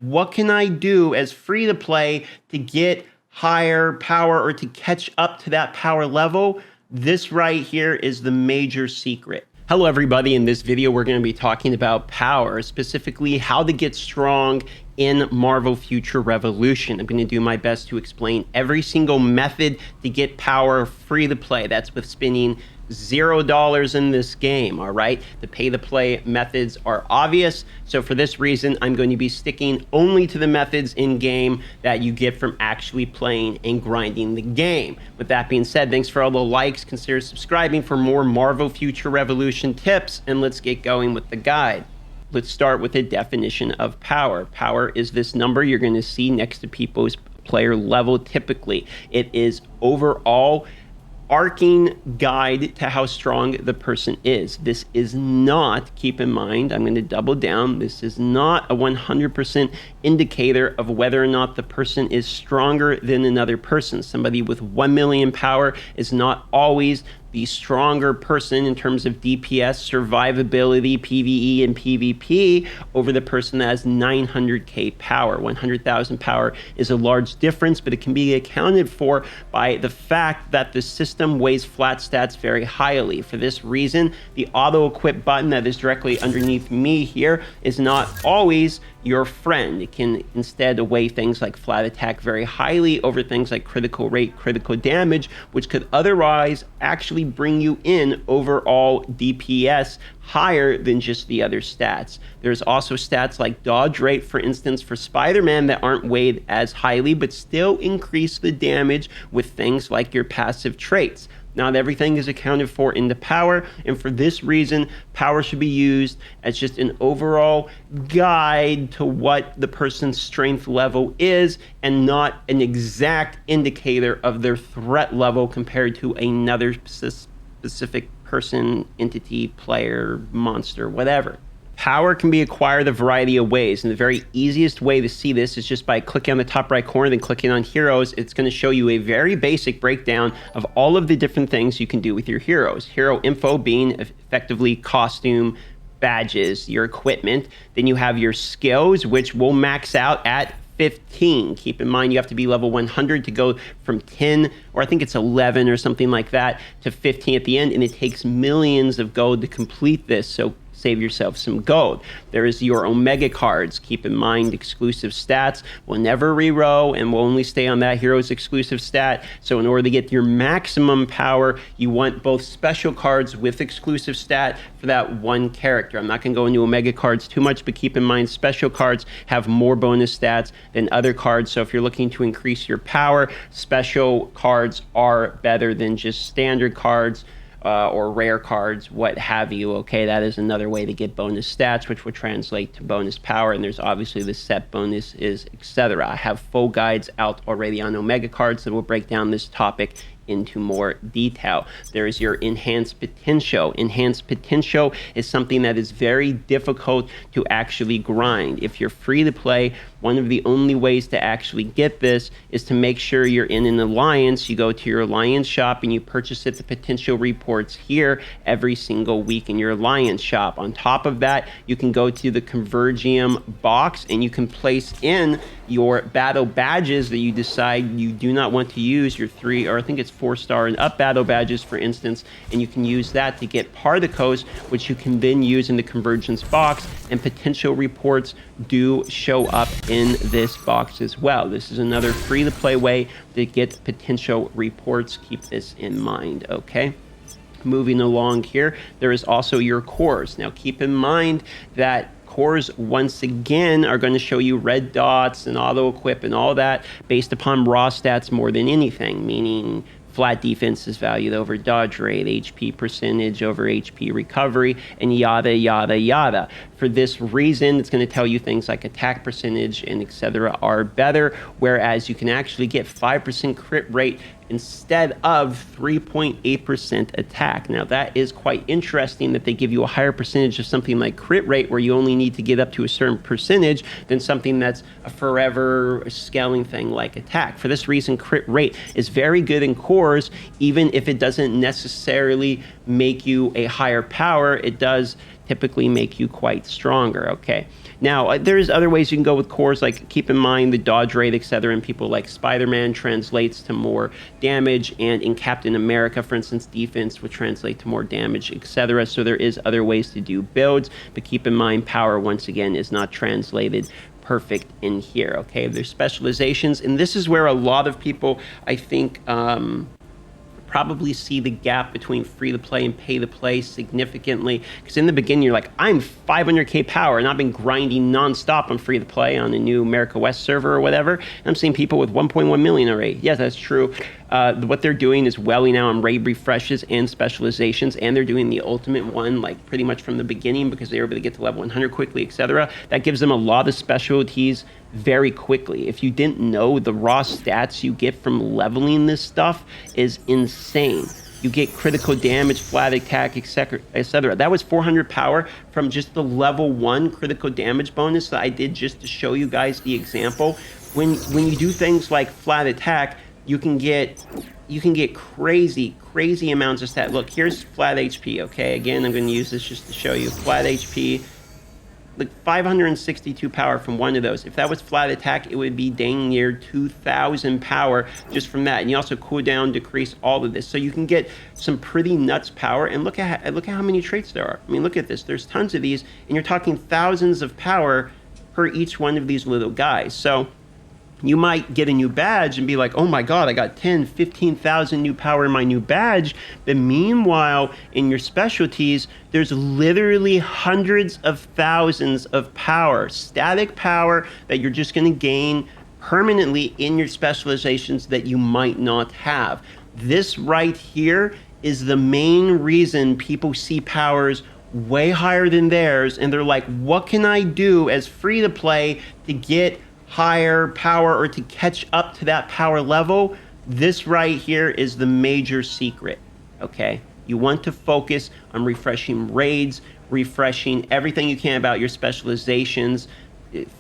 What can I do as free to play to get higher power or to catch up to that power level? This right here is the major secret. Hello everybody, in this video we're going to be talking about power, specifically how to get strong in Marvel Future Revolution. I'm going to do my best to explain every single method to get power free to play. That's with spending $0 in this game, all right? The pay-to-play methods are obvious, so for this reason, I'm going to be sticking only to the methods in-game that you get from actually playing and grinding the game. With that being said, thanks for all the likes. Consider subscribing for more Marvel Future Revolution tips, and let's get going with the guide. Let's start with a definition of power. Power is this number you're going to see next to people's player level typically. It is overall arcing guide to how strong the person is. This is not, keep in mind, I'm going to double down, this is not a 100% indicator of whether or not the person is stronger than another person. Somebody with 1 million power is not always the stronger person in terms of DPS, survivability, PvE, and PvP over the person that has 900k power. 100,000 power is a large difference, but it can be accounted for by the fact that the system weighs flat stats very highly. For this reason, the auto-equip button that is directly underneath me here is not always your friend. It can instead weigh things like flat attack very highly over things like critical rate, critical damage, which could otherwise actually bring you in overall DPS higher than just the other stats. There's also stats like dodge rate, for instance, for Spider-Man that aren't weighed as highly, but still increase the damage with things like your passive traits. Not everything is accounted for in the power, and for this reason, power should be used as just an overall guide to what the person's strength level is and not an exact indicator of their threat level compared to another specific person, entity, player, monster, whatever. Power can be acquired a variety of ways, and the very easiest way to see this is just by clicking on the top right corner, then clicking on heroes. It's going to show you a very basic breakdown of all of the different things you can do with your heroes. Hero info being effectively costume, badges, your equipment. Then you have your skills, which will max out at 15. Keep in mind you have to be level 100 to go from 10, or I think it's 11 or something like that, to 15 at the end, and it takes millions of gold to complete this, so save yourself some gold. There is your Omega cards. Keep in mind exclusive stats will never reroll and will only stay on that hero's exclusive stat. So in order to get your maximum power, you want both special cards with exclusive stat for that one character. I'm not going to go into Omega cards too much, but keep in mind special cards have more bonus stats than other cards. So if you're looking to increase your power, special cards are better than just standard cards. Or rare cards, what have you. Okay, that is another way to get bonus stats, which will translate to bonus power, and there's obviously the set bonuses, etc. I have full guides out already on Omega cards that will break down this topic into more detail. There is your enhanced potential. Enhanced potential is something that is very difficult to actually grind. If you're free to play, one of the only ways to actually get this is to make sure you're in an alliance. You go to your alliance shop and you purchase it. The potential reports here every single week in your alliance shop. On top of that, you can go to the Convergium box and you can place in your battle badges that you decide you do not want to use, your 3, or I think it's 4-star and up battle badges, for instance, and you can use that to get particles, which you can then use in the convergence box, and potential reports do show up in this box as well. This is another free-to-play way to get potential reports. Keep this in mind, okay? Moving along here, there is also your cores. Now, keep in mind that cores, once again, are going to show you red dots and auto-equip and all that based upon raw stats more than anything, meaning flat defense is valued over dodge rate, HP percentage over HP recovery, and yada, yada, yada. For this reason, it's going to tell you things like attack percentage and etc. are better, whereas you can actually get 5% crit rate instead of 3.8% attack. Now that is quite interesting that they give you a higher percentage of something like crit rate where you only need to get up to a certain percentage than something that's a forever scaling thing like attack. For this reason, crit rate is very good in cores, even if it doesn't necessarily make you a higher power. It does typically make you quite stronger, okay? Now, there's other ways you can go with cores, like keep in mind the dodge rate, etc. And people like Spider-Man translates to more damage, and in Captain America, for instance, defense would translate to more damage, etc. So there is other ways to do builds, but keep in mind power, once again, is not translated perfect in here, okay? There's specializations, and this is where a lot of people, I think, probably see the gap between free to play and pay to play significantly, because in the beginning you're like, I'm 500k power and I've been grinding nonstop on free to play on the new America West server or whatever, and I'm seeing people with 1.1 million already. Yes, that's true. What they're doing is welling out on raid refreshes and specializations, and they're doing the ultimate one like pretty much from the beginning because they were able to get to level 100 quickly, etc. That gives them a lot of specialties very quickly. If you didn't know, the raw stats you get from leveling this stuff is insane. You get critical damage, flat attack, etc., etc. That was 400 power from just the level 1 critical damage bonus that I did just to show you guys the example. When you do things like flat attack, you can get crazy amounts of stat. Look, here's flat HP, okay? Again, I'm going to use this just to show you flat HP. Like 562 power from one of those. If that was flat attack, it would be dang near 2,000 power just from that. And you also cooldown decrease all of this, so you can get some pretty nuts power. And look at how many traits there are. I mean, look at this. There's tons of these, and you're talking thousands of power per each one of these little guys. So you might get a new badge and be like, oh my god, I got 10, 15,000 new power in my new badge. But meanwhile, in your specialties, there's literally hundreds of thousands of power, static power, that you're just going to gain permanently in your specializations that you might not have. This right here is the main reason people see powers way higher than theirs, and they're like, what can I do as free to play to get higher power or to catch up to that power level? This right here is the major secret, okay? You want to focus on refreshing raids, refreshing everything you can about your specializations.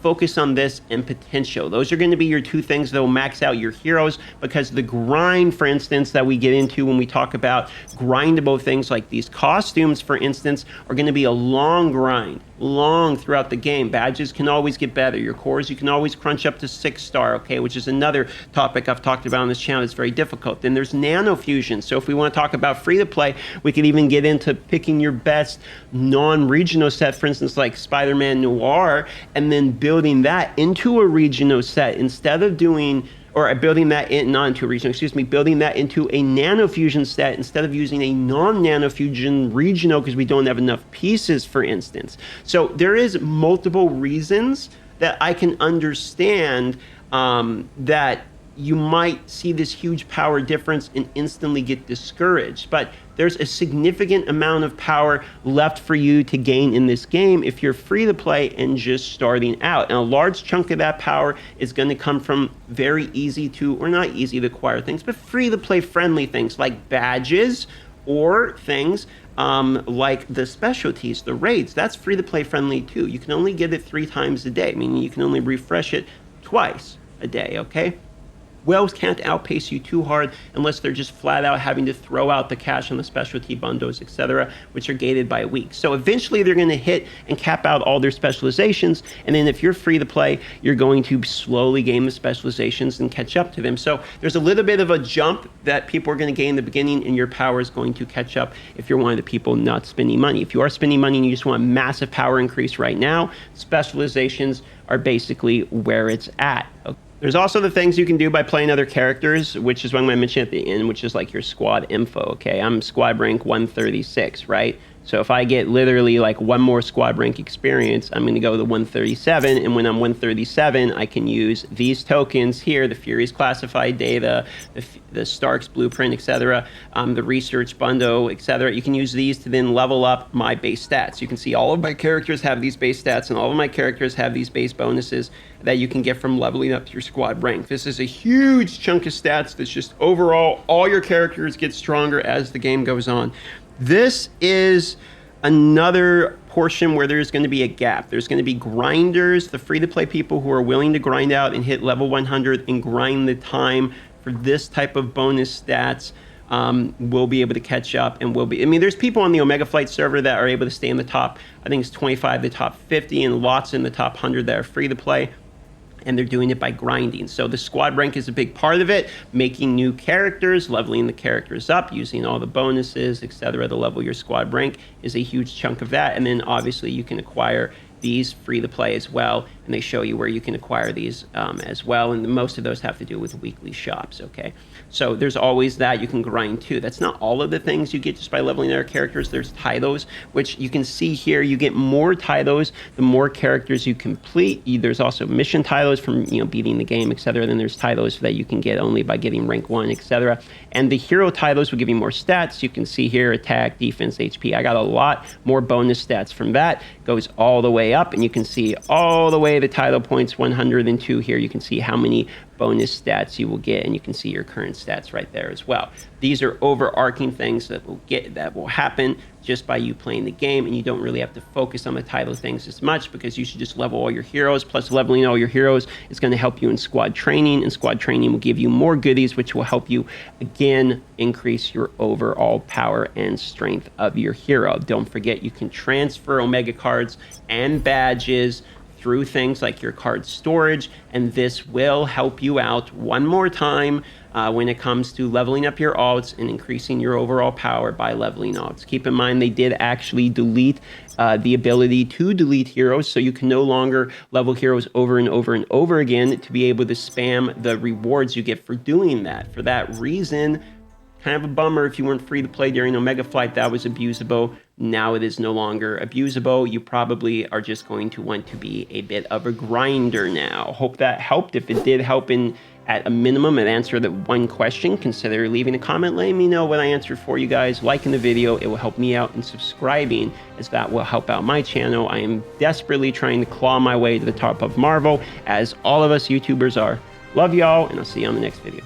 Focus on this and potential. Those are going to be your two things that will max out your heroes, because the grind, for instance, that we get into when we talk about grindable things like these costumes, for instance, are going to be a long grind, long throughout the game. Badges can always get better. Your cores, you can always crunch up to 6-star, okay, which is another topic I've talked about on this channel. It's very difficult. Then there's nano fusion. So if we want to talk about free to play, we could even get into picking your best non-regional set, for instance, like Spider-Man Noir, and then building that into a regional set instead of doing, or building that in, not into a regional, excuse me, building that into a nano fusion set instead of using a non-nano fusion regional because we don't have enough pieces, for instance. So there is multiple reasons that I can understand that you might see this huge power difference and instantly get discouraged. But there's a significant amount of power left for you to gain in this game if you're free to play and just starting out. And a large chunk of that power is going to come from very easy to, or not easy to acquire things, but free to play friendly things like badges, or things like the specialties, the raids. That's free to play friendly too. You can only get it 3 times a day, meaning you can only refresh it twice a day, okay? Whales can't outpace you too hard unless they're just flat out having to throw out the cash on the specialty bundles, etc., which are gated by weeks. So eventually they're going to hit and cap out all their specializations, and then if you're free to play, you're going to slowly gain the specializations and catch up to them. So there's a little bit of a jump that people are going to gain in the beginning, and your power is going to catch up if you're one of the people not spending money. If you are spending money and you just want a massive power increase right now, specializations are basically where it's at. Okay. There's also the things you can do by playing other characters, which is what I'm going to mention at the end, which is like your squad info, okay? I'm squad rank 136, right? So if I get literally like one more squad rank experience, I'm going to go to 137, and when I'm 137, I can use these tokens here, the Fury's classified data, the Stark's blueprint, etc., the research bundle, etc. You can use these to then level up my base stats. You can see all of my characters have these base stats, and all of my characters have these base bonuses that you can get from leveling up your squad rank. This is a huge chunk of stats that's just overall, all your characters get stronger as the game goes on. This is another portion where there's going to be a gap. There's going to be grinders, the free-to-play people who are willing to grind out and hit level 100 and grind the time for this type of bonus stats, will be able to catch up and will be. I mean, there's people on the Omega Flight server that are able to stay in the top, I think it's 25, the top 50, and lots in the top 100 that are free to play. And they're doing it by grinding. So the squad rank is a big part of it, making new characters, leveling the characters up, using all the bonuses, etc. to level your squad rank is a huge chunk of that. And then obviously you can acquire these free to play as well, and they show you where you can acquire these as well, and most of those have to do with weekly shops. Okay, so there's always that. You can grind too. That's not all of the things you get just by leveling our characters. There's titles, which you can see here. You get more titles the more characters you complete. There's also mission titles from beating the game, etc. Then there's titles that you can get only by getting rank 1, etc. And the hero titles will give you more stats. You can see here attack, defense, HP. I got a lot more bonus stats from that. Goes all the way up, and you can see all the way the title points 102 here. You can see how many bonus stats you will get, and you can see your current stats right there as well. These are overarching things that will happen just by you playing the game, and you don't really have to focus on the title things as much, because you should just level all your heroes. Plus, leveling all your heroes is going to help you in squad training, and squad training will give you more goodies, which will help you again increase your overall power and strength of your hero. Don't forget, you can transfer Omega cards and badges through things like your card storage, and this will help you out one more time when it comes to leveling up your alts and increasing your overall power by leveling alts. Keep in mind, they did actually delete the ability to delete heroes, so you can no longer level heroes over and over and over again to be able to spam the rewards you get for doing that. For that reason, kind of a bummer if you weren't free to play during Omega Flight. That was abusable. Now it is no longer abusable. You probably are just going to want to be a bit of a grinder now. Hope that helped. If it did help at a minimum and answer that one question, consider leaving a comment. Let me know what I answered for you guys. Liking the video, it will help me out, and subscribing, as that will help out my channel. I am desperately trying to claw my way to the top of Marvel, as all of us YouTubers are. Love y'all, and I'll see you on the next video.